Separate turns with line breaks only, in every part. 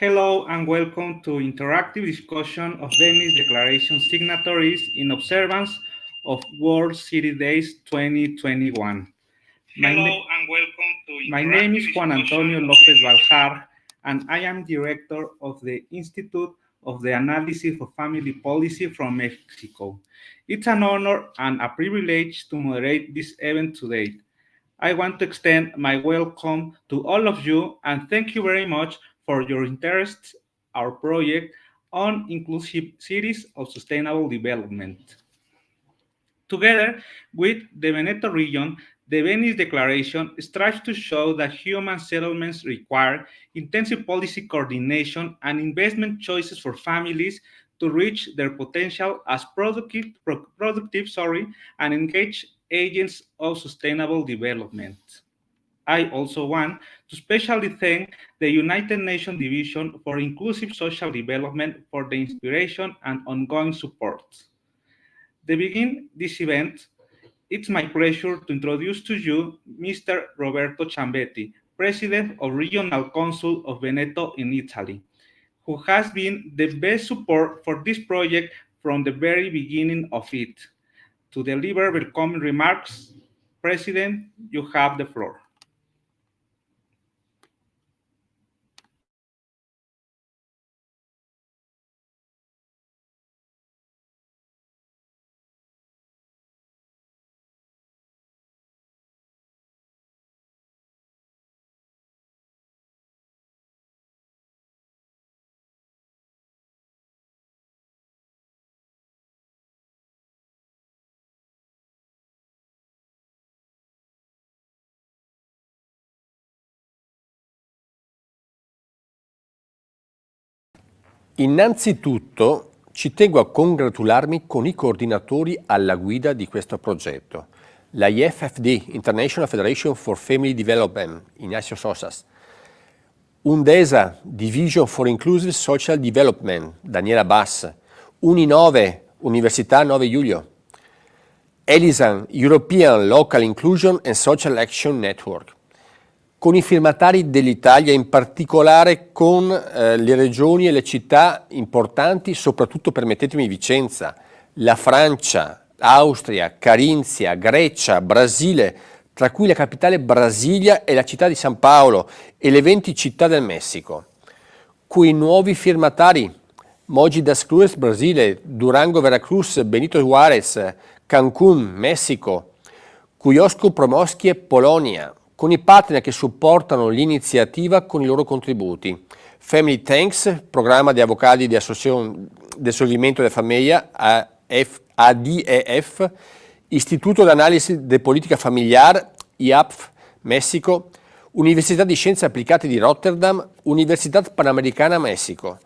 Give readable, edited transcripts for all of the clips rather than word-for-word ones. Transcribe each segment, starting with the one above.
Hello and welcome to interactive discussion of Venice Declaration Signatories in Observance of World City Days 2021. My name is Juan Antonio López Baljar, and I am director of the Institute of the Analysis of Family Policy from Mexico. It's an honor and a privilege to moderate this event today. I want to extend my welcome to all of you and thank you very much for your interest in our project on inclusive cities of sustainable development. Together with the Veneto region, the Venice Declaration strives to show that human settlements require intensive policy coordination and investment choices for families to reach their potential as productive and engaged agents of sustainable development. I also want to specially thank the United Nations Division for Inclusive Social Development for the inspiration and ongoing support. To begin this event, it's my pleasure to introduce to you Mr. Roberto Champetti, President of Regional Council of Veneto in Italy, who has been the best support for this project from the very beginning of it. To deliver welcoming remarks, President, you have the floor.
Innanzitutto ci tengo a congratularmi con i coordinatori alla guida di questo progetto, la IFFD, International Federation for Family Development, Ignacio Sosas, Undesa, Division for Inclusive Social Development, Daniela Bass, Uninove, Università 9 Luglio, Elisan, European Local Inclusion and Social Action Network, con i firmatari dell'Italia, in particolare con le regioni e le città importanti, soprattutto, permettetemi, Vicenza, la Francia, Austria, Carinzia, Grecia, Brasile, tra cui la capitale Brasilia e la città di San Paolo e le 20 città del Messico. Quei nuovi firmatari: Mogi das Cruzes, Brasile, Durango, Veracruz, Benito Juárez, Cancún, Messico, Kujawsko Pomorskie, Polonia, con i partner che supportano l'iniziativa con i loro contributi. Family Tanks, programma di avvocati di Associazione del Solvimento della Famiglia, ADEF, Istituto di Analisi de Politica Familiar, IAPF, Messico, Università di Scienze Applicate di Rotterdam, Università Panamericana, Messico.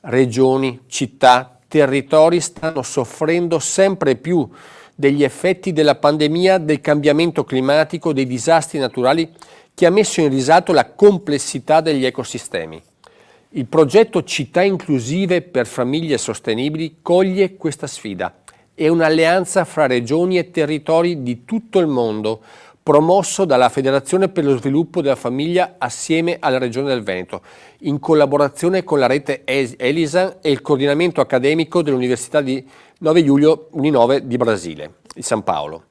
Regioni, città, territori stanno soffrendo sempre più degli effetti della pandemia, del cambiamento climatico, dei disastri naturali, che ha messo in risalto la complessità degli ecosistemi. Il progetto Città Inclusive per Famiglie Sostenibili coglie questa sfida. È un'alleanza fra regioni e territori di tutto il mondo, promosso dalla Federazione per lo Sviluppo della Famiglia assieme alla Regione del Veneto, in collaborazione con la rete Elisan e il coordinamento accademico dell'Università di 9 luglio Uninove di Brasile, di San Paolo.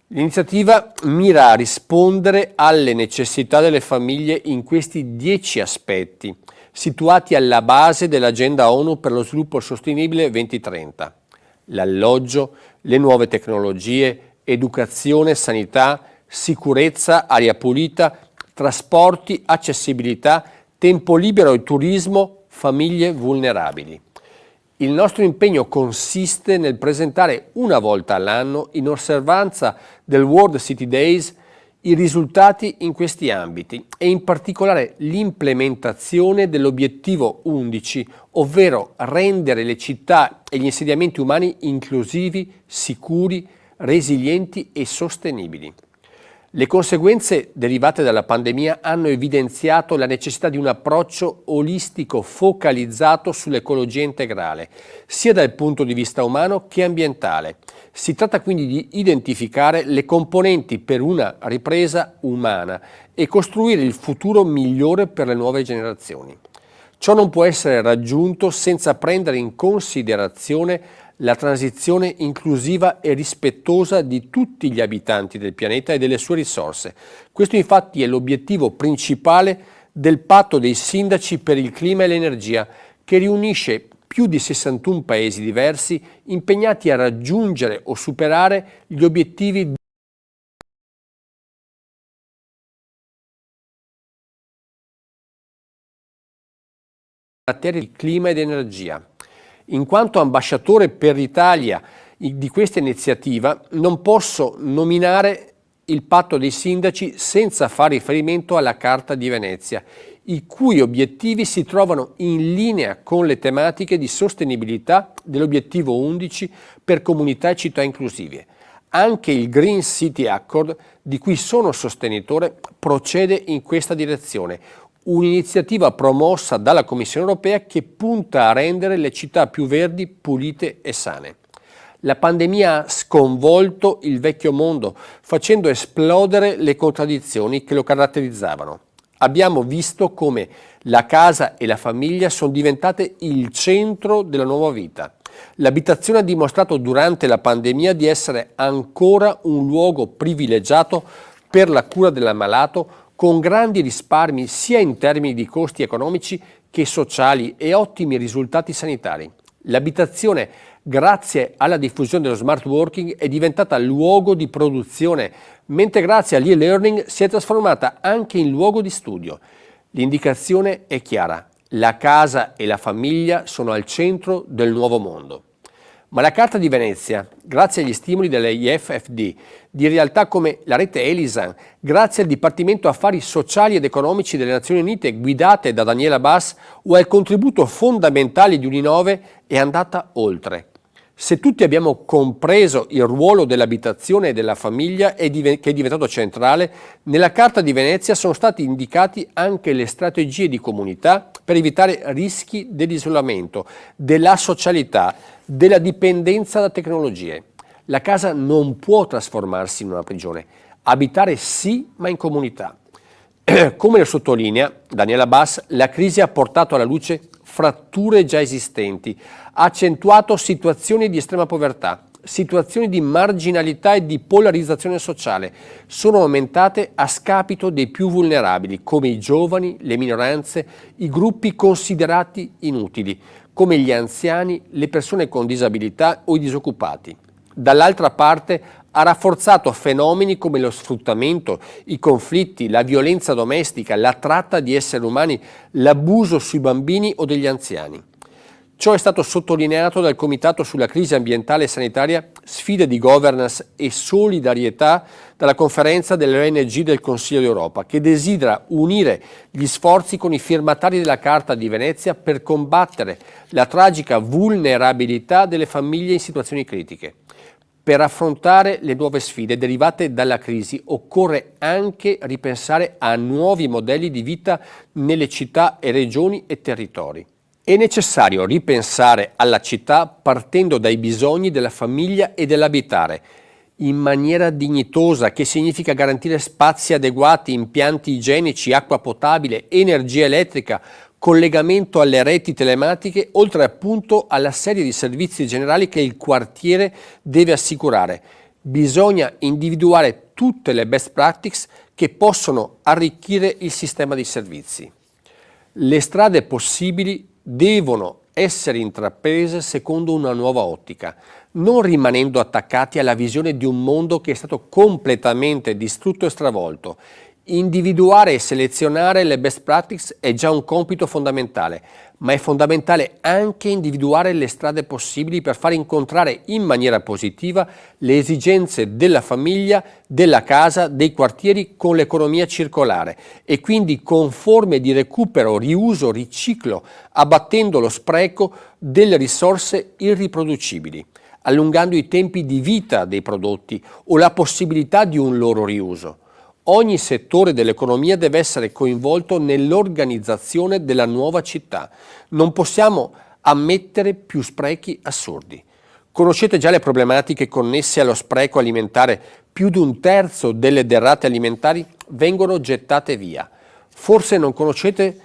L'iniziativa mira a rispondere alle necessità delle famiglie in questi 10 aspetti, situati alla base dell'Agenda ONU per lo Sviluppo Sostenibile 2030. L'alloggio, le nuove tecnologie, educazione, sanità, sicurezza, aria pulita, trasporti, accessibilità, tempo libero e turismo, famiglie vulnerabili. Il nostro impegno consiste nel presentare una volta all'anno, in osservanza del World City Days, i risultati in questi ambiti e in particolare l'implementazione dell'obiettivo 11, ovvero rendere le città e gli insediamenti umani inclusivi, sicuri, resilienti e sostenibili. Le conseguenze derivate dalla pandemia hanno evidenziato la necessità di un approccio olistico focalizzato sull'ecologia integrale, sia dal punto di vista umano che ambientale. Si tratta quindi di identificare le componenti per una ripresa umana e costruire il futuro migliore per le nuove generazioni. Ciò non può essere raggiunto senza prendere in considerazione la transizione inclusiva e rispettosa di tutti gli abitanti del pianeta e delle sue risorse. Questo infatti è l'obiettivo principale del patto dei sindaci per il clima e l'energia, che riunisce più di 61 paesi diversi impegnati a raggiungere o superare gli obiettivi materia di clima ed energia. In quanto ambasciatore per l'Italia di questa iniziativa, non posso nominare il patto dei sindaci senza fare riferimento alla Carta di Venezia, i cui obiettivi si trovano in linea con le tematiche di sostenibilità dell'obiettivo 11 per comunità e città inclusive. Anche il Green City Accord, di cui sono sostenitore, procede in questa direzione, un'iniziativa promossa dalla Commissione europea che punta a rendere le città più verdi, pulite e sane. La pandemia ha sconvolto il vecchio mondo, facendo esplodere le contraddizioni che lo caratterizzavano. Abbiamo visto come la casa e la famiglia sono diventate il centro della nuova vita. L'abitazione ha dimostrato durante la pandemia di essere ancora un luogo privilegiato per la cura dell'ammalato, con grandi risparmi sia in termini di costi economici che sociali e ottimi risultati sanitari. L'abitazione, grazie alla diffusione dello smart working, è diventata luogo di produzione, mentre grazie all'e-learning si è trasformata anche in luogo di studio. L'indicazione è chiara: la casa e la famiglia sono al centro del nuovo mondo. Ma la Carta di Venezia, grazie agli stimoli dell'IFFD, di realtà come la rete Elisan, grazie al Dipartimento Affari Sociali ed Economici delle Nazioni Unite guidate da Daniela Bass o al contributo fondamentale di Uninove, è andata oltre. Se tutti abbiamo compreso il ruolo dell'abitazione e della famiglia che è diventato centrale, nella Carta di Venezia sono stati indicati anche le strategie di comunità per evitare rischi dell'isolamento, della socialità, della dipendenza da tecnologie. La casa non può trasformarsi in una prigione. Abitare sì, ma in comunità. Come lo sottolinea Daniela Bass, la crisi ha portato alla luce fratture già esistenti, ha accentuato situazioni di estrema povertà, situazioni di marginalità e di polarizzazione sociale, sono aumentate a scapito dei più vulnerabili, come i giovani, le minoranze, i gruppi considerati inutili, come gli anziani, le persone con disabilità o i disoccupati. Dall'altra parte ha rafforzato fenomeni come lo sfruttamento, i conflitti, la violenza domestica, la tratta di esseri umani, l'abuso sui bambini o degli anziani. Ciò è stato sottolineato dal Comitato sulla crisi ambientale e sanitaria, sfide di governance e solidarietà dalla conferenza delle ONG del Consiglio d'Europa, che desidera unire gli sforzi con i firmatari della Carta di Venezia per combattere la tragica vulnerabilità delle famiglie in situazioni critiche. Per affrontare le nuove sfide derivate dalla crisi occorre anche ripensare a nuovi modelli di vita nelle città e regioni e territori. È necessario ripensare alla città partendo dai bisogni della famiglia e dell'abitare, in maniera dignitosa, che significa garantire spazi adeguati, impianti igienici, acqua potabile, energia elettrica, collegamento alle reti telematiche, oltre appunto alla serie di servizi generali che il quartiere deve assicurare. Bisogna individuare tutte le best practices che possono arricchire il sistema di servizi. Le strade possibili devono essere intraprese secondo una nuova ottica, non rimanendo attaccati alla visione di un mondo che è stato completamente distrutto e stravolto. Individuare e selezionare le best practices è già un compito fondamentale, ma è fondamentale anche individuare le strade possibili per far incontrare in maniera positiva le esigenze della famiglia, della casa, dei quartieri con l'economia circolare e quindi con forme di recupero, riuso, riciclo, abbattendo lo spreco delle risorse irriproducibili, allungando i tempi di vita dei prodotti o la possibilità di un loro riuso. Ogni settore dell'economia deve essere coinvolto nell'organizzazione della nuova città. Non possiamo ammettere più sprechi assurdi. Conoscete già le problematiche connesse allo spreco alimentare? Più di un terzo delle derrate alimentari vengono gettate via. Forse non conoscete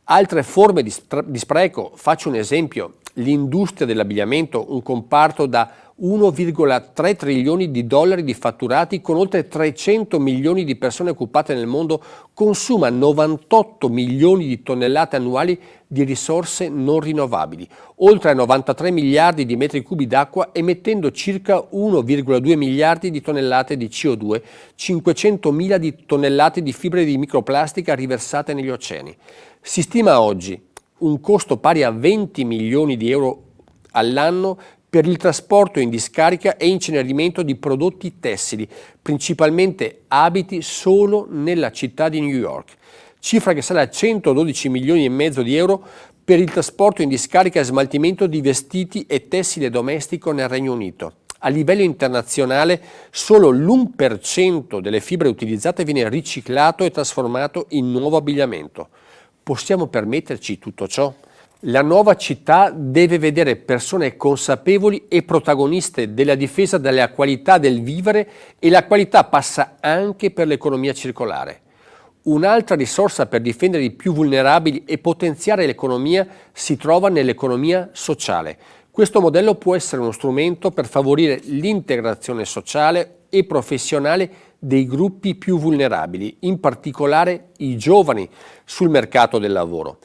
Altre forme di spreco, faccio un esempio, l'industria dell'abbigliamento, un comparto da 1,3 trilioni di dollari di fatturati con oltre 300 milioni di persone occupate nel mondo, consuma 98 milioni di tonnellate annuali di risorse non rinnovabili, oltre a 93 miliardi di metri cubi d'acqua, emettendo circa 1,2 miliardi di tonnellate di CO2, 500 mila di tonnellate di fibre di microplastica riversate negli oceani. Si stima oggi un costo pari a 20 milioni di euro all'anno per il trasporto in discarica e incenerimento di prodotti tessili, principalmente abiti, solo nella città di New York. Cifra che sale a 112 milioni e mezzo di euro per il trasporto in discarica e smaltimento di vestiti e tessile domestico nel Regno Unito. A livello internazionale solo l'1% delle fibre utilizzate viene riciclato e trasformato in nuovo abbigliamento. Possiamo permetterci tutto ciò? La nuova città deve vedere persone consapevoli e protagoniste della difesa della qualità del vivere, e la qualità passa anche per l'economia circolare. Un'altra risorsa per difendere i più vulnerabili e potenziare l'economia si trova nell'economia sociale. Questo modello può essere uno strumento per favorire l'integrazione sociale e professionale dei gruppi più vulnerabili, in particolare i giovani, sul mercato del lavoro.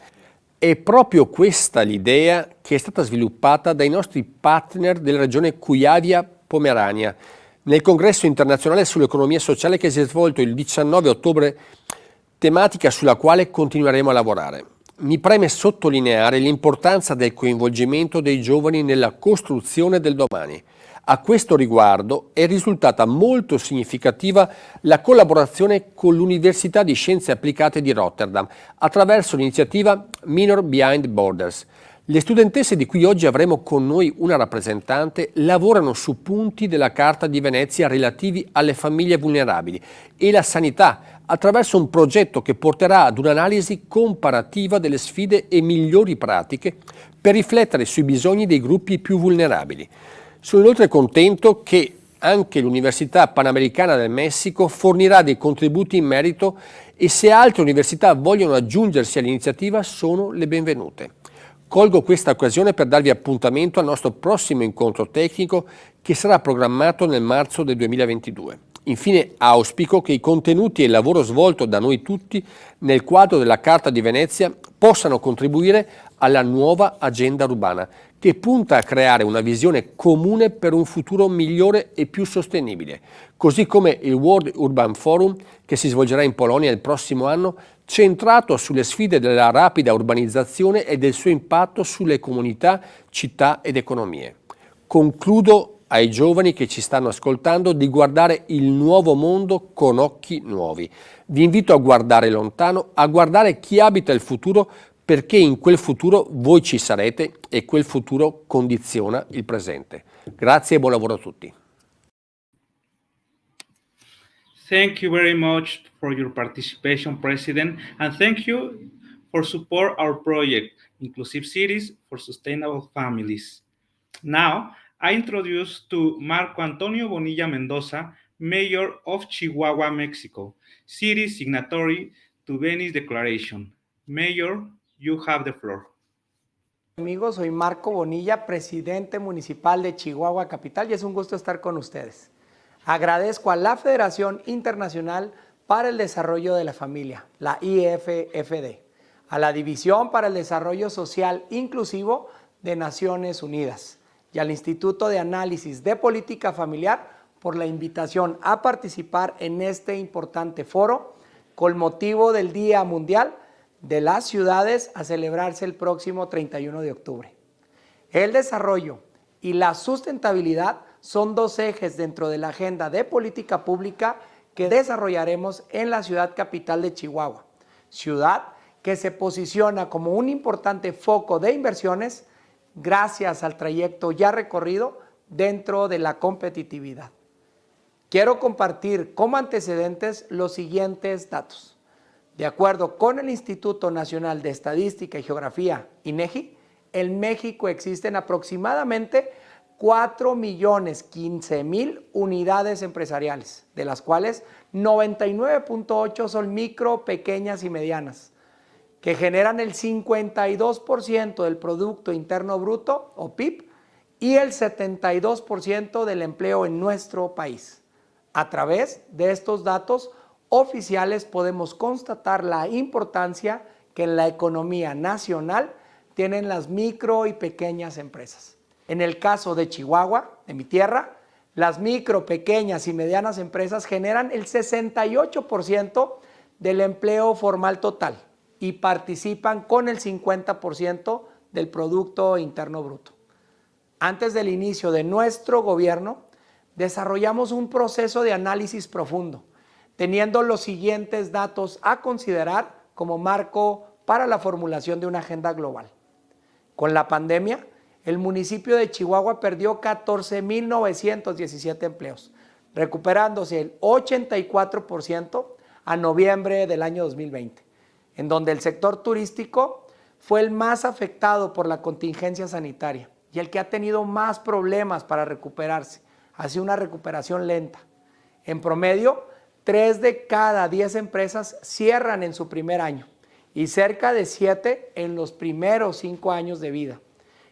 È proprio questa l'idea che è stata sviluppata dai nostri partner della regione Kujavia-Pomerania nel congresso internazionale sull'economia sociale che si è svolto il 19 ottobre, tematica sulla quale continueremo a lavorare. Mi preme sottolineare l'importanza del coinvolgimento dei giovani nella costruzione del domani. A questo riguardo è risultata molto significativa la collaborazione con l'Università di Scienze Applicate di Rotterdam attraverso l'iniziativa Minor Behind Borders. Le studentesse di cui oggi avremo con noi una rappresentante lavorano su punti della Carta di Venezia relativi alle famiglie vulnerabili e la sanità attraverso un progetto che porterà ad un'analisi comparativa delle sfide e migliori pratiche per riflettere sui bisogni dei gruppi più vulnerabili. Sono inoltre contento che anche l'Università Panamericana del Messico fornirà dei contributi in merito, e se altre università vogliono aggiungersi all'iniziativa sono le benvenute. Colgo questa occasione per darvi appuntamento al nostro prossimo incontro tecnico che sarà programmato nel marzo del 2022. Infine auspico che i contenuti e il lavoro svolto da noi tutti nel quadro della Carta di Venezia possano contribuire alla nuova agenda urbana, che punta a creare una visione comune per un futuro migliore e più sostenibile, così come il World Urban Forum che si svolgerà in Polonia il prossimo anno, centrato sulle sfide della rapida urbanizzazione e del suo impatto sulle comunità, città ed economie. Concludo ai giovani che ci stanno ascoltando di guardare il nuovo mondo con occhi nuovi. Vi invito a guardare lontano, a guardare chi abita il futuro, perché in quel futuro voi ci sarete e quel futuro condiziona il presente. Grazie e buon lavoro a tutti.
Thank you very much for your participation, President, and thank you for support our project, Inclusive Cities for Sustainable Families. Now, I introduce to Marco Antonio Bonilla Mendoza, Mayor of Chihuahua, Mexico, city signatory to Venice Declaration. Mayor, you have the floor.
Amigos, soy Marco Bonilla, presidente municipal de Chihuahua Capital, y es un gusto estar con ustedes. Agradezco a la Federación Internacional para el Desarrollo de la Familia, la IFFD, a la División para el Desarrollo Social Inclusivo de Naciones Unidas y al Instituto de Análisis de Política Familiar por la invitación a participar en este importante foro con motivo del Día Mundial de las Ciudades a celebrarse el próximo 31 de octubre. El desarrollo y la sustentabilidad son dos ejes dentro de la agenda de política pública que desarrollaremos en la ciudad capital de Chihuahua, ciudad que se posiciona como un importante foco de inversiones gracias al trayecto ya recorrido dentro de la competitividad. Quiero compartir como antecedentes los siguientes datos. De acuerdo con el Instituto Nacional de Estadística y Geografía, INEGI, en México existen aproximadamente 4.015.000 unidades empresariales, de las cuales 99.8 son micro, pequeñas y medianas. que generan el 52% del Producto Interno Bruto o PIB y el 72% del empleo en nuestro país. A través de estos datos oficiales podemos constatar la importancia que en la economía nacional tienen las micro y pequeñas empresas. En el caso de Chihuahua, de mi tierra, las micro, pequeñas y medianas empresas generan el 68% del empleo formal total y participan con el 50% del Producto Interno Bruto. Antes del inicio de nuestro gobierno, desarrollamos un proceso de análisis profundo, teniendo los siguientes datos a considerar como marco para la formulación de una agenda global. Con la pandemia, el municipio de Chihuahua perdió 14,917 empleos, recuperándose el 84% a noviembre del año 2020, en donde el sector turístico fue el más afectado por la contingencia sanitaria y el que ha tenido más problemas para recuperarse, así una recuperación lenta. En promedio, 3 de cada 10 empresas cierran en su primer año y cerca de 7 en los primeros 5 años de vida.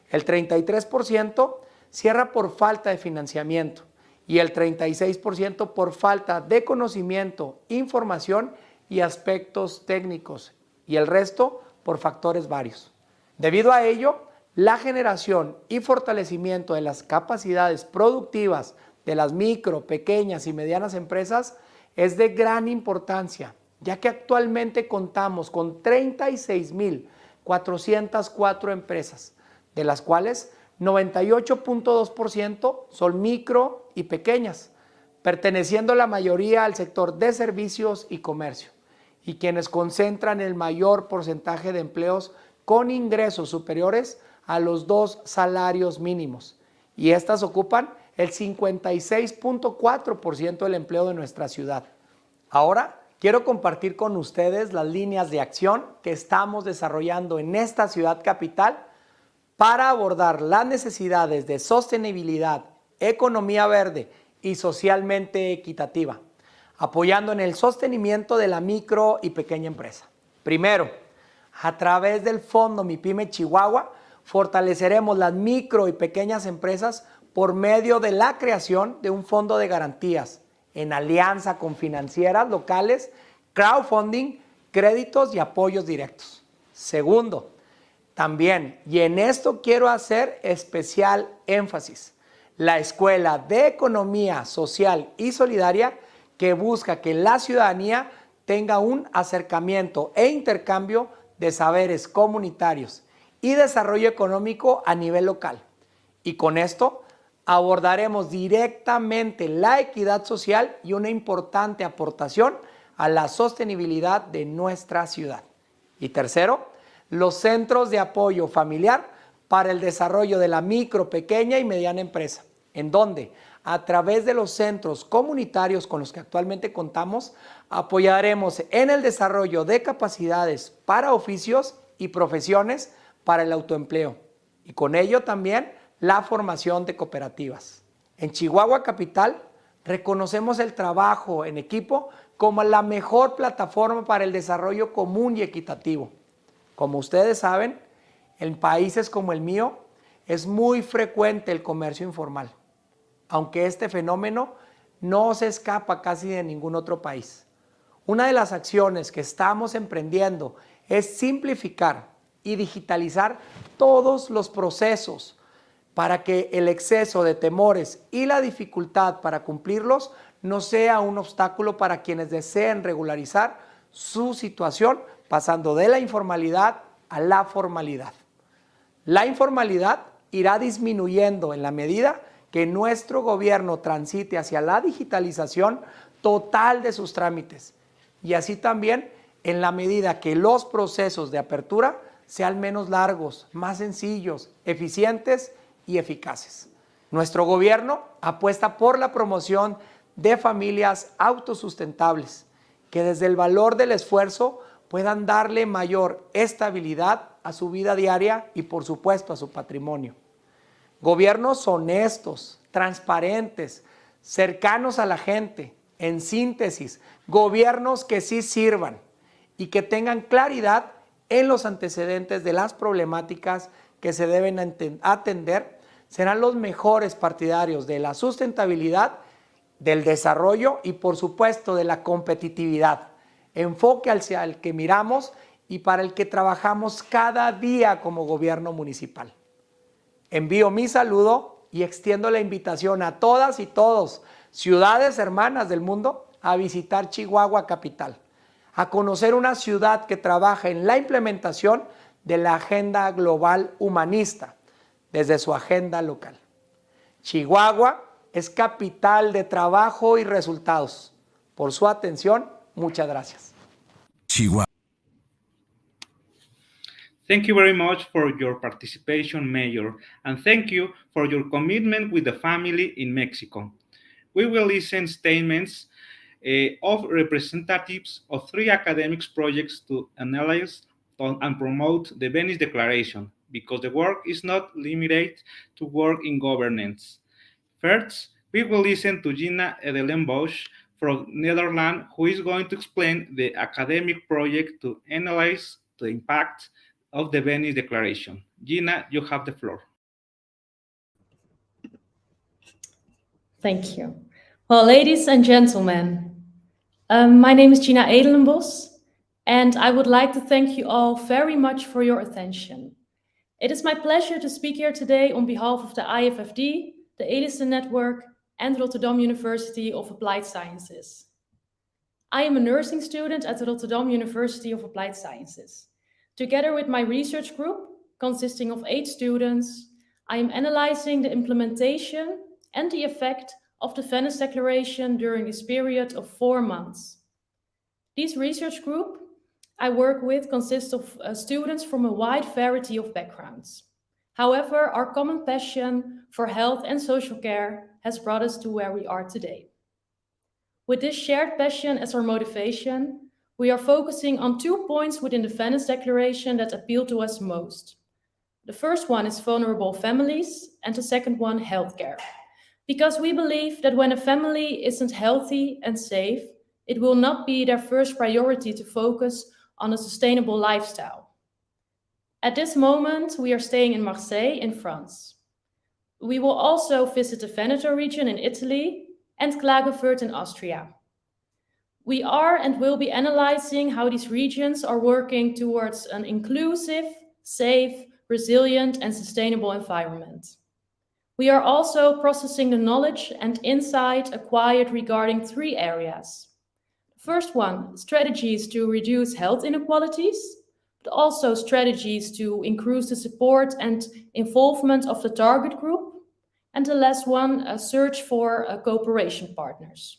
El 33% cierra por falta de financiamiento y el 36% por falta de conocimiento, información y aspectos técnicos, y el resto por factores varios. Debido a ello, la generación y fortalecimiento de las capacidades productivas de las micro, pequeñas y medianas empresas es de gran importancia, ya que actualmente contamos con 36,404 empresas, de las cuales 98,2% son micro y pequeñas, perteneciendo la mayoría al sector de servicios y comercio, y quienes concentran el mayor porcentaje de empleos con ingresos superiores a los 2 salarios mínimos, y estas ocupan el 56,4% del empleo de nuestra ciudad. Ahora quiero compartir con ustedes las líneas de acción que estamos desarrollando en esta ciudad capital para abordar las necesidades de sostenibilidad, economía verde y socialmente equitativa, apoyando en el sostenimiento de la micro y pequeña empresa. Primero, a través del Fondo Mi Pyme Chihuahua, fortaleceremos las micro y pequeñas empresas por medio de la creación de un fondo de garantías en alianza con financieras locales, crowdfunding, créditos y apoyos directos. Segundo, también, y en esto quiero hacer especial énfasis, la Escuela de Economía Social y Solidaria, que busca que la ciudadanía tenga un acercamiento e intercambio de saberes comunitarios y desarrollo económico a nivel local. Y con esto abordaremos directamente la equidad social y una importante aportación a la sostenibilidad de nuestra ciudad. Y tercero, los centros de apoyo familiar para el desarrollo de la micro, pequeña y mediana empresa, en donde, a través de los centros comunitarios con los que actualmente contamos, apoyaremos en el desarrollo de capacidades para oficios y profesiones para el autoempleo, y con ello también la formación de cooperativas. En Chihuahua Capital reconocemos el trabajo en equipo como la mejor plataforma para el desarrollo común y equitativo. Como ustedes saben, en países como el mío es muy frecuente el comercio informal, aunque este fenómeno no se escapa casi de ningún otro país. Una de las acciones que estamos emprendiendo es simplificar y digitalizar todos los procesos para que el exceso de temores y la dificultad para cumplirlos no sea un obstáculo para quienes deseen regularizar su situación, pasando de la informalidad a la formalidad. La informalidad irá disminuyendo en la medida que nuestro gobierno transite hacia la digitalización total de sus trámites, y así también en la medida que los procesos de apertura sean menos largos, más sencillos, eficientes y eficaces. Nuestro gobierno apuesta por la promoción de familias autosustentables, que desde el valor del esfuerzo puedan darle mayor estabilidad a su vida diaria y, por supuesto, a su patrimonio. Gobiernos honestos, transparentes, cercanos a la gente, en síntesis, gobiernos que sí sirvan y que tengan claridad en los antecedentes de las problemáticas que se deben atender, serán los mejores partidarios de la sustentabilidad, del desarrollo y, por supuesto, de la competitividad. Enfoque hacia el que miramos y para el que trabajamos cada día como gobierno municipal. Envío mi saludo y extiendo la invitación a todas y todos, ciudades hermanas del mundo, a visitar Chihuahua capital, a conocer una ciudad que trabaja en la implementación de la agenda global humanista desde su agenda local. Chihuahua es capital de trabajo y resultados. Por su atención, muchas gracias.
Chihuahua.
Thank you very much for your participation, Mayor, and thank you for your commitment with the family in Mexico. We will listen statements of representatives of 3 academic projects to analyze and promote the Venice Declaration, because the work is not limited to work in governance. First, we will listen to Gina Edelenbosch from Netherlands, who is going to explain the academic project to analyze the impact of the Venice Declaration. Gina, you have the floor.
Thank you. Well, ladies and gentlemen, my name is Gina Edelenbos, and I would like to thank you all very much for your attention. It is my pleasure to speak here today on behalf of the IFFD, the Edison Network, and Rotterdam University of Applied Sciences. I am a nursing student at the Rotterdam University of Applied Sciences. Together with my research group, consisting of 8 students, I am analyzing the implementation and the effect of the Venice Declaration during this period of 4 months. This research group I work with consists of students from a wide variety of backgrounds. However, our common passion for health and social care has brought us to where we are today. With this shared passion as our motivation, we are focusing on 2 points within the Venice Declaration that appeal to us most. The first one is vulnerable families, and the second one, healthcare. Because we believe that when a family isn't healthy and safe, it will not be their first priority to focus on a sustainable lifestyle. At this moment, we are staying in Marseille in France. We will also visit the Veneto region in Italy and Klagenfurt in Austria. We are and will be analyzing how these regions are working towards an inclusive, safe, resilient, and sustainable environment. We are also processing the knowledge and insight acquired regarding 3 areas. The first one, strategies to reduce health inequalities, but also strategies to increase the support and involvement of the target group. And the last one, a search for cooperation partners.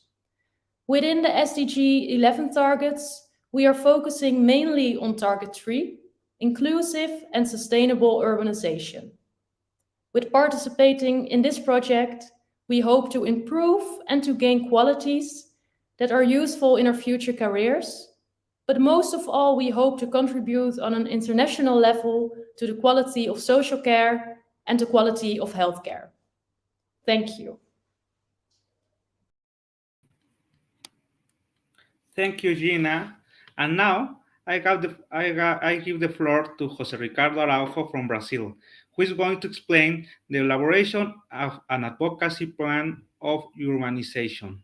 Within the SDG 11 targets, we are focusing mainly on target 3, inclusive and sustainable urbanization. With participating in this project, we hope to improve and to gain qualities that are useful in our future careers. But most of all, we hope to contribute on an international level to the quality of social care and the quality of healthcare. Thank you.
Thank you, Gina. And now I give the floor to Jose Ricardo Araujo from Brazil, who is going to explain the elaboration of an advocacy plan of urbanization.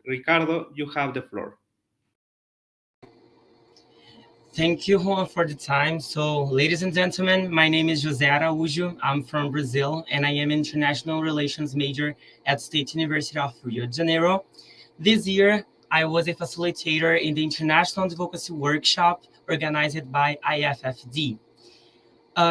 Ricardo, you have the floor.
Thank you, Juan, for the time. So, ladies and gentlemen, my name is José Araújo. I'm from Brazil, and I am International Relations major at State University of Rio de Janeiro. This year, I was a facilitator in the International Advocacy Workshop organized by IFFD.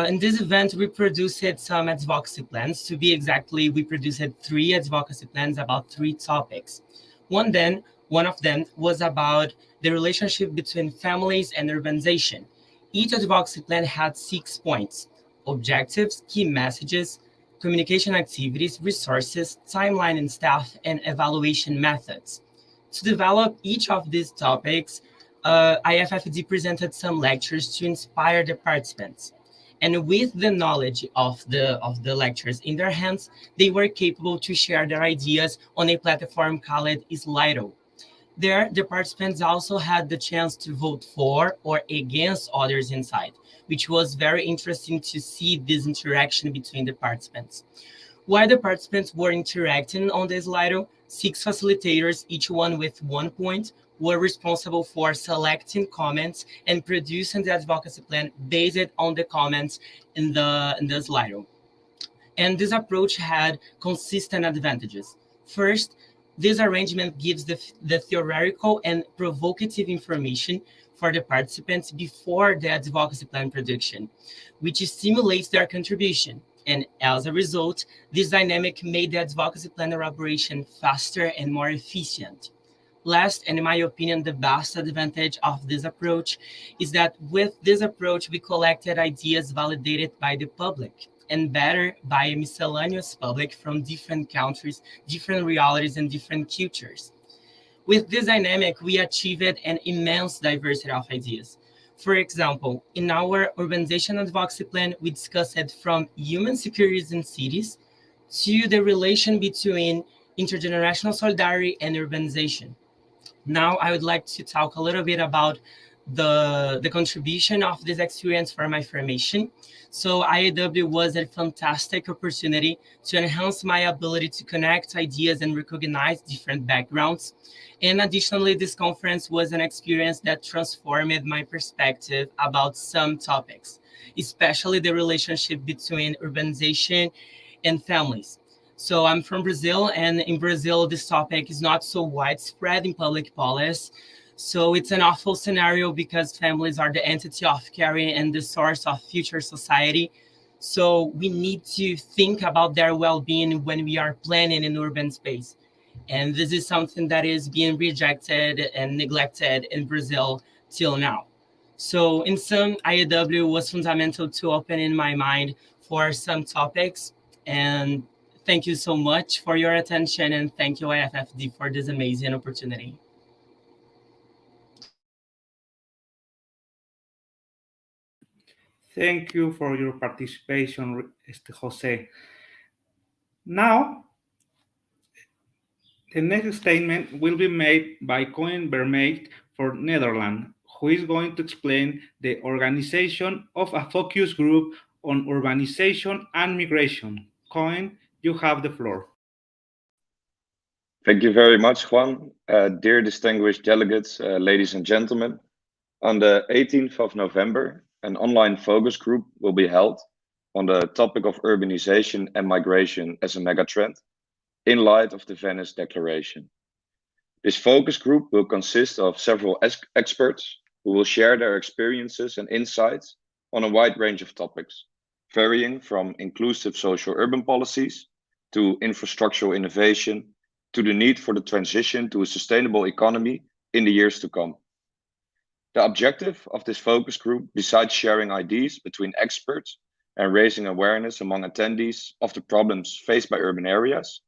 In this event, we produced some advocacy plans. To be exactly, we produced 3 advocacy plans about 3 topics. One of them was about the relationship between families and urbanization. Each advocacy plan had 6 points: objectives, key messages, communication activities, resources, timeline and staff, and evaluation methods. To develop each of these topics, IFFD presented some lectures to inspire the participants. And with the knowledge of the lectures in their hands, they were capable to share their ideas on a platform called Slido. There, the participants also had the chance to vote for or against others inside, which was very interesting to see this interaction between the participants. While the participants were interacting on the Slido, 6 facilitators, each one with 1 point, were responsible for selecting comments and producing the advocacy plan based on the comments in the Slido. And this approach had consistent advantages. First, this arrangement gives the theoretical and provocative information for the participants before the advocacy plan production, which stimulates their contribution. And as a result, this dynamic made the advocacy plan elaboration faster and more efficient. Last, and in my opinion, the best advantage of this approach is that with this approach, we collected ideas validated by the public and better by a miscellaneous public from different countries, different realities, and different cultures. With this dynamic, we achieved an immense diversity of ideas. For example, in our urbanization advocacy plan, we discussed it from human securities in cities to the relation between intergenerational solidarity and urbanization. Now, I would like to talk a little bit about the contribution of this experience for my formation. So IAW was a fantastic opportunity to enhance my ability to connect ideas and recognize different backgrounds. And additionally, this conference was an experience that transformed my perspective about some topics, especially the relationship between urbanization and families. So I'm from Brazil, and in Brazil, this topic is not so widespread in public policy. So it's an awful scenario because families are the entity of caring and the source of future society. So we need to think about their well-being when we are planning an urban space. And this is something that is being rejected and neglected in Brazil till now. So in sum, IAW was fundamental to opening my mind for some topics. And thank you so much for your attention, and thank you IFFD for this amazing opportunity.
Thank you for your participation, Jose. Now, the next statement will be made by Koen Vermeet for Netherlands, who is going to explain the organization of a focus group on urbanization and migration. Koen, you have the floor.
Thank you very much, Juan. Dear distinguished delegates, ladies and gentlemen, on the 18th of November, an online focus group will be held on the topic of urbanization and migration as a megatrend in light of the Venice Declaration. This focus group will consist of several experts who will share their experiences and insights on a wide range of topics, varying from inclusive social urban policies to infrastructural innovation to the need for the transition to a sustainable economy in the years to come. The objective of this focus group, besides sharing ideas between experts and raising awareness among attendees of the problems faced by urban areas,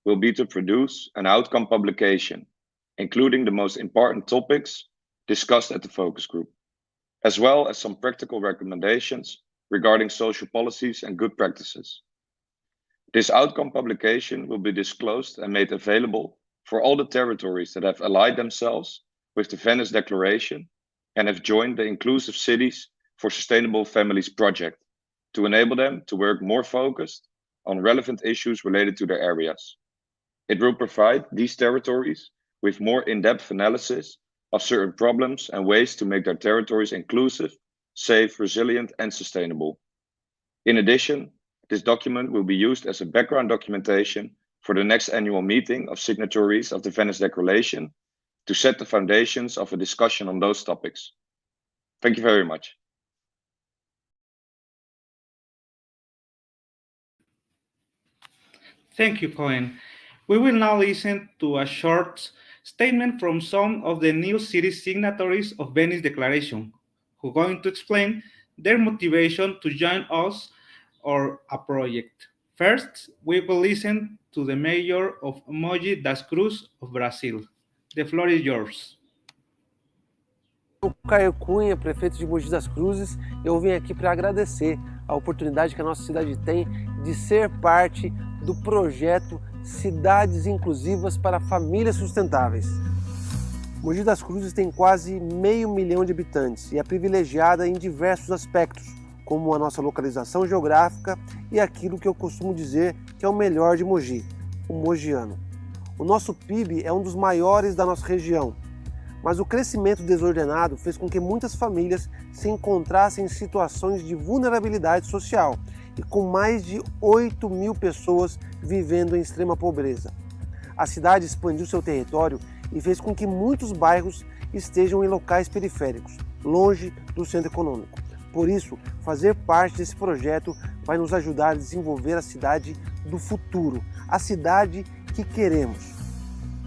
will be to produce an outcome publication, including the most important topics discussed at the focus group, as well as some practical recommendations regarding social policies and good practices. This outcome publication will be disclosed and made available for all the territories that have allied themselves with the Venice Declaration and have joined the Inclusive Cities for Sustainable Families project to enable them to work more focused on relevant issues related to their areas. It will provide these territories with more in-depth analysis of certain problems and ways to make their territories inclusive, safe, resilient, and sustainable. In addition, this document will be used as a background documentation for the next annual meeting of signatories of the Venice Declaration to set the foundations of a discussion on those topics. Thank you very much.
Thank you, Cohen. We will now listen to a short statement from some of the new city signatories of Venice Declaration, who are going to explain their motivation to join us or a project. First, we will listen to the mayor of Mogi das Cruzes of Brazil. The floor is yours.
Caio Cunha, prefeito de Mogi das Cruzes, eu vim aqui para agradecer a oportunidade que a nossa cidade tem de ser parte do projeto Cidades Inclusivas para Famílias Sustentáveis. Mogi das Cruzes tem quase 500 mil de habitantes e é privilegiada em diversos aspectos, como a nossa localização geográfica e aquilo que eu costumo dizer que é o melhor de Mogi, o mogiano. O nosso PIB é um dos maiores da nossa região, mas o crescimento desordenado fez com que muitas famílias se encontrassem em situações de vulnerabilidade social e com mais de 8 mil pessoas vivendo em extrema pobreza. A cidade expandiu seu território e fez com que muitos bairros estejam em locais periféricos, longe do centro econômico. Por isso, fazer parte desse projeto vai nos ajudar a desenvolver a cidade do futuro, a cidade que queremos.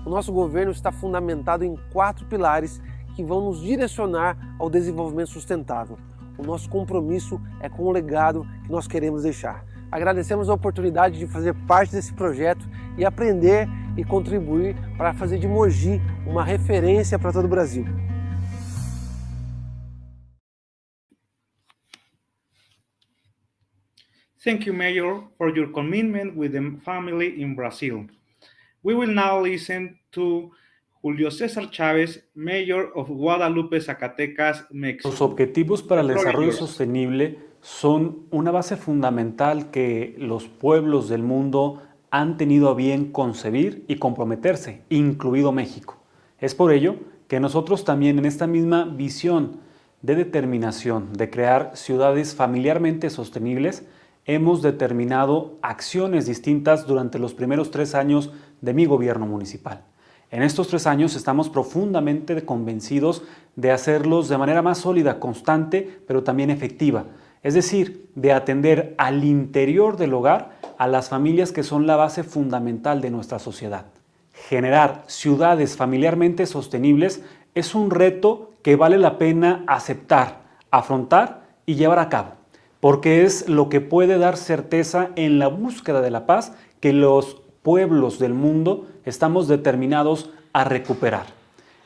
O nosso governo está fundamentado em 4 pilares que vão nos direcionar ao desenvolvimento sustentável. O nosso compromisso é com o legado que nós queremos deixar. Agradecemos a oportunidade de fazer parte desse projeto e aprender e contribuir para fazer de Mogi uma referência para todo o Brasil.
Thank you, Mayor, for your commitment with the family in Brazil. We will now listen to Julio César Chávez, Mayor of Guadalupe, Zacatecas, México.
Los objetivos para el desarrollo sostenible son una base fundamental que los pueblos del mundo han tenido a bien concebir y comprometerse, incluido México. Es por ello que nosotros también en esta misma visión de determinación de crear ciudades familiarmente sostenibles, hemos determinado acciones distintas durante los primeros 3 años de mi gobierno municipal. En estos 3 años estamos profundamente convencidos de hacerlos de manera más sólida, constante, pero también efectiva. Es decir, de atender al interior del hogar a las familias que son la base fundamental de nuestra sociedad. Generar ciudades familiarmente sostenibles es un reto que vale la pena aceptar, afrontar y llevar a cabo, porque es lo que puede dar certeza en la búsqueda de la paz que los pueblos del mundo estamos determinados a recuperar.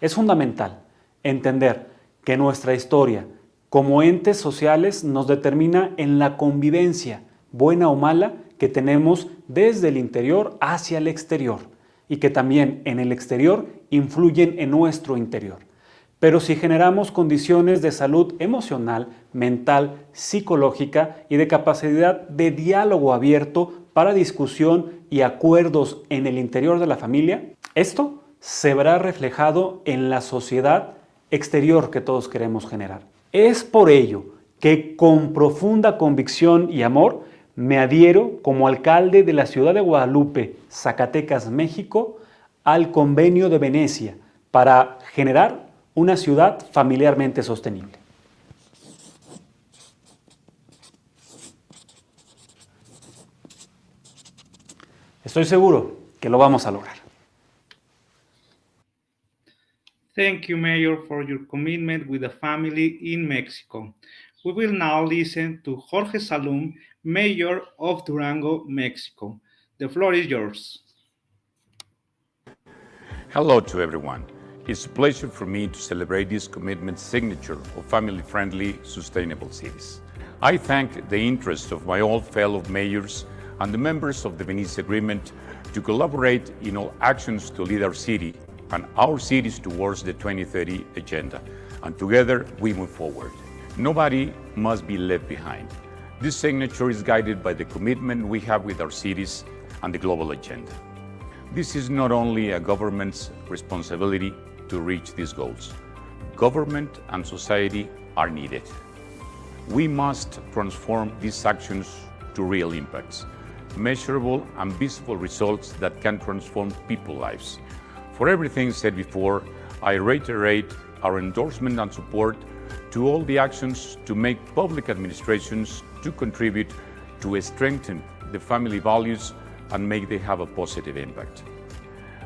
Es fundamental entender que nuestra historia como entes sociales nos determina en la convivencia, buena o mala, que tenemos desde el interior hacia el exterior y que también en el exterior influyen en nuestro interior. Pero si generamos condiciones de salud emocional, mental, psicológica y de capacidad de diálogo abierto para discusión y acuerdos en el interior de la familia, esto se verá reflejado en la sociedad exterior que todos queremos generar. Es por ello que con profunda convicción y amor me adhiero como alcalde de la ciudad de Guadalupe, Zacatecas, México, al Convenio de Venecia para generar una ciudad familiarmente sostenible. Estoy seguro que lo vamos a lograr.
Thank you, Mayor, for your commitment with the family in Mexico. We will now listen to Jorge Saloon, Mayor of Durango, Mexico. The floor is yours.
Hello to everyone. It's a pleasure for me to celebrate this commitment signature of family-friendly, sustainable cities. I thank the interest of my old fellow mayors and the members of the Venice Agreement to collaborate in all actions to lead our city and our cities towards the 2030 agenda. And together we move forward. Nobody must be left behind. This signature is guided by the commitment we have with our cities and the global agenda. This is not only a government's responsibility to reach these goals. Government and society are needed. We must transform these actions to real impacts, measurable and visible results that can transform people's lives. For everything said before, I reiterate our endorsement and support to all the actions to make public administrations to contribute to strengthen the family values and make them have a positive impact.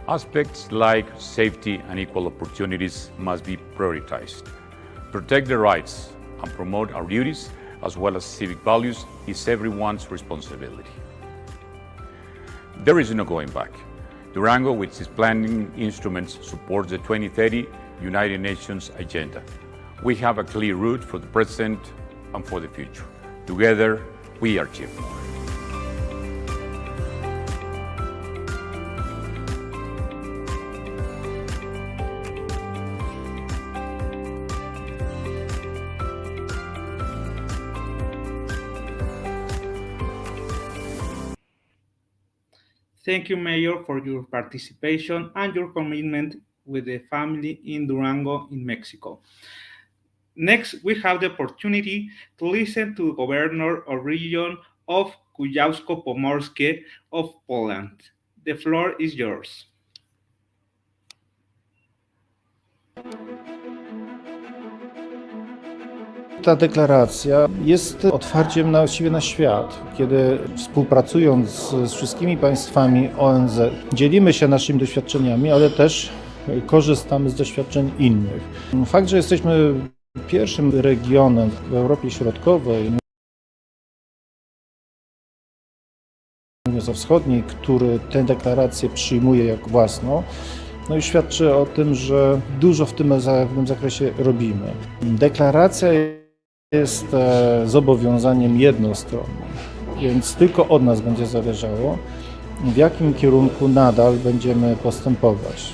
Aspects like safety and equal opportunities must be prioritized. Protect the rights and promote our duties as well as civic values is everyone's responsibility. There is no going back. Durango, with its planning instruments, supports the 2030 United Nations agenda. We have a clear route for the present and for the future. Together, we achieve more.
Thank you, Mayor, for your participation and your commitment with the family in Durango in Mexico. Next, we have the opportunity to listen to Governor of Region of Kujawsko-Pomorskie of Poland. The floor is yours.
Ta deklaracja jest otwarciem właściwie na świat, kiedy współpracując z wszystkimi państwami ONZ dzielimy się naszymi doświadczeniami, ale też korzystamy z doświadczeń innych. Fakt, że jesteśmy pierwszym regionem w Europie Środkowej, wschodniej, który tę deklarację przyjmuje jak własną, no i świadczy o tym, że dużo w tym zakresie robimy. Deklaracja jest zobowiązaniem jednostronnym, więc tylko od nas będzie zależało, w jakim kierunku nadal będziemy postępować.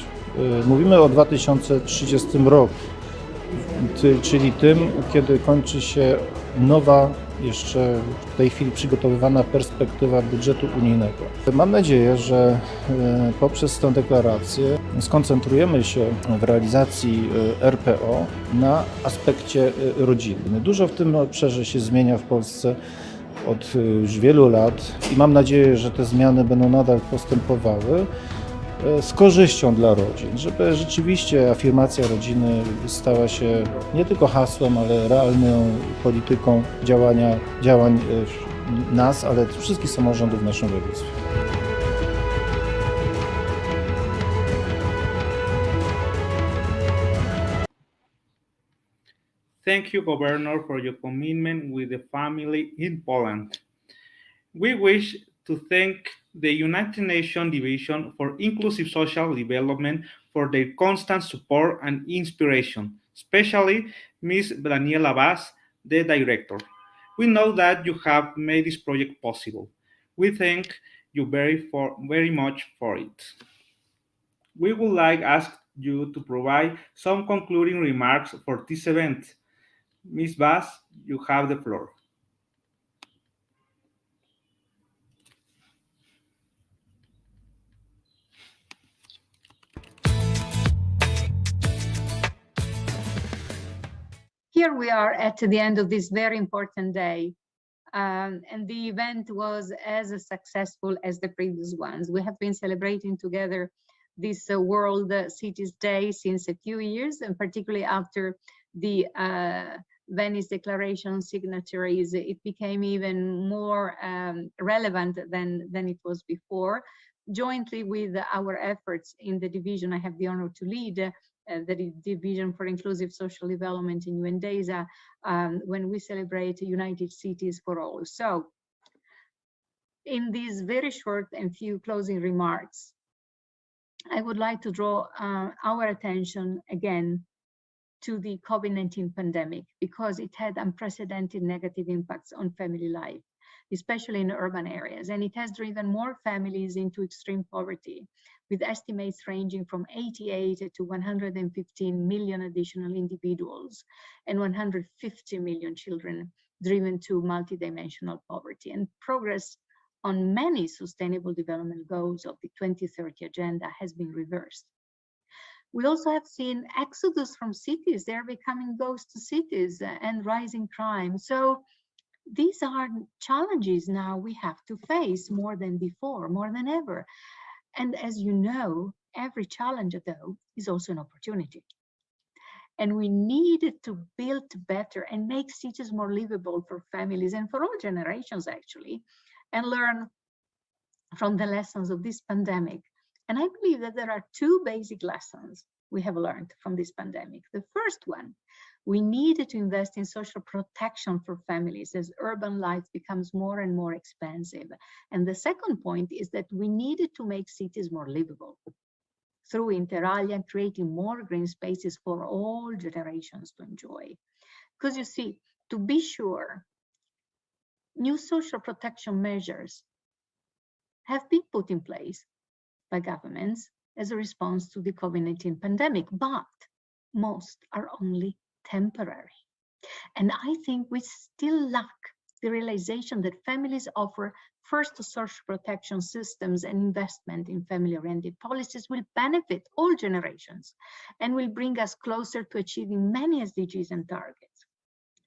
Mówimy o 2030 roku, czyli tym, kiedy kończy się nowa, jeszcze w tej chwili przygotowywana perspektywa budżetu unijnego. Mam nadzieję, że poprzez tę deklarację skoncentrujemy się w realizacji RPO na aspekcie rodziny. Dużo w tym obszarze się zmienia w Polsce od już wielu lat i mam nadzieję, że te zmiany będą nadal postępowały z korzyścią dla rodzin, żeby rzeczywiście afirmacja rodziny stała się nie tylko hasłem, ale realną polityką działań nas, ale wszystkich samorządów w naszym województwie.
Thank you, Governor, for your commitment with the family in Poland. We wish to thank the United Nations Division for Inclusive Social Development for their constant support and inspiration, especially Ms. Daniela Vaz, the director. We know that you have made this project possible. We thank you very much for it. We would like to ask you to provide some concluding remarks for this event. Ms. Vaz, you have the floor.
Here we are at the end of this very important day, and the event was as successful as the previous ones. We have been celebrating together this World Cities Day since a few years, and particularly after the Venice Declaration signatories, it became even more relevant than it was before. Jointly with our efforts in the division I have the honor to lead, the Division for Inclusive Social Development in UNDESA, when we celebrate United Cities for All. So, in these very short and few closing remarks, I would like to draw our attention again to the COVID-19 pandemic, because it had unprecedented negative impacts on family life, especially in urban areas, and it has driven more families into extreme poverty, with estimates ranging from 88 to 115 million additional individuals and 150 million children driven to multidimensional poverty. And progress on many sustainable development goals of the 2030 agenda has been reversed. We also have seen exodus from cities. They're becoming ghost cities and rising crime. So these are challenges now we have to face more than before, more than ever. And as you know, every challenge, though, is also an opportunity. And we need to build better and make cities more livable for families and for all generations, actually, and learn from the lessons of this pandemic. And I believe that there are two basic lessons we have learned from this pandemic. The first one, we needed to invest in social protection for families as urban life becomes more and more expensive. And the second point is that we needed to make cities more livable through inter alia, creating more green spaces for all generations to enjoy. Because you see, to be sure, new social protection measures have been put in place by governments as a response to the COVID-19 pandemic, but most are only temporary. And I think we still lack the realization that families offer first social protection systems and investment in family-oriented policies will benefit all generations and will bring us closer to achieving many SDGs and targets.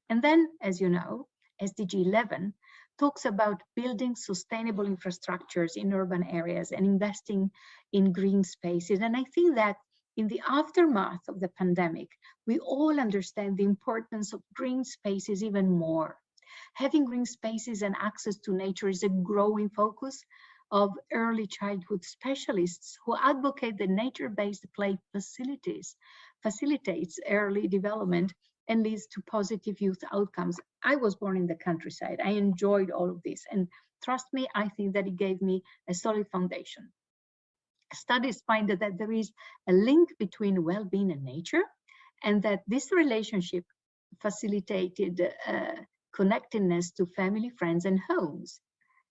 And then, as you know, SDG 11 talks about building sustainable infrastructures in urban areas and investing in green spaces. And I think that in the aftermath of the pandemic, we all understand the importance of green spaces even more. Having green spaces and access to nature is a growing focus of early childhood specialists who advocate that nature-based play facilitates early development and leads to positive youth outcomes. I was born in the countryside. I enjoyed all of this. And trust me, I think that it gave me a solid foundation. Studies find that there is a link between well-being and nature, and that this relationship facilitated connectedness to family, friends, and homes.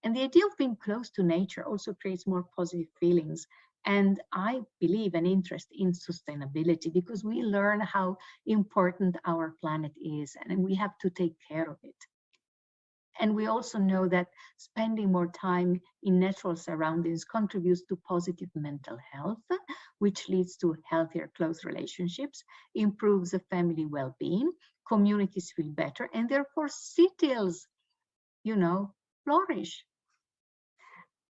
And the idea of being close to nature also creates more positive feelings. And I believe an interest in sustainability, because we learn how important our planet is and we have to take care of it. And we also know that spending more time in natural surroundings contributes to positive mental health, which leads to healthier close relationships, improves the family well-being, communities feel better, and therefore cities, flourish.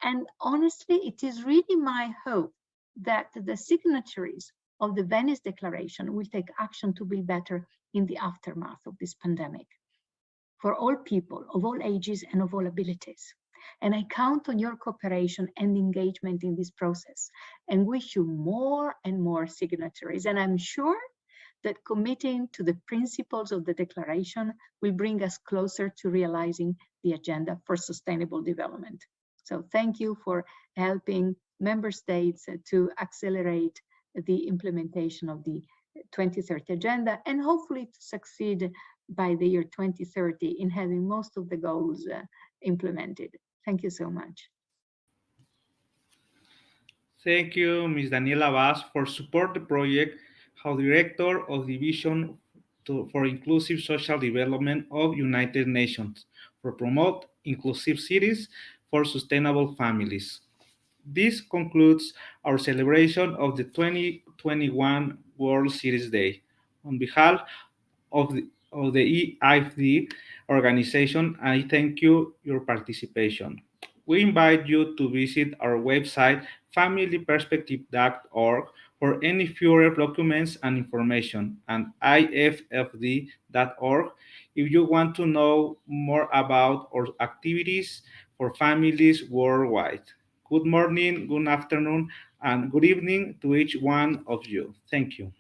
And honestly, it is really my hope that the signatories of the Venice Declaration will take action to be better in the aftermath of this pandemic, for all people of all ages and of all abilities. And I count on your cooperation and engagement in this process and wish you more and more signatories. And I'm sure that committing to the principles of the declaration will bring us closer to realizing the agenda for sustainable development. So thank you for helping member states to accelerate the implementation of the 2030 agenda and hopefully to succeed by the year 2030 in having most of the goals implemented. Thank you so much.
Thank you, Ms. Daniela Vaz, for support the project, how Director of Division for Inclusive Social Development of United Nations, for promote inclusive cities for sustainable families. This concludes our celebration of the 2021 World Cities Day. On behalf of the EIFD organization, I thank you your participation. We invite you to visit our website, familyperspective.org, for any further documents and information, and iffd.org if you want to know more about our activities for families worldwide. Good morning, good afternoon, and good evening to each one of you. Thank you.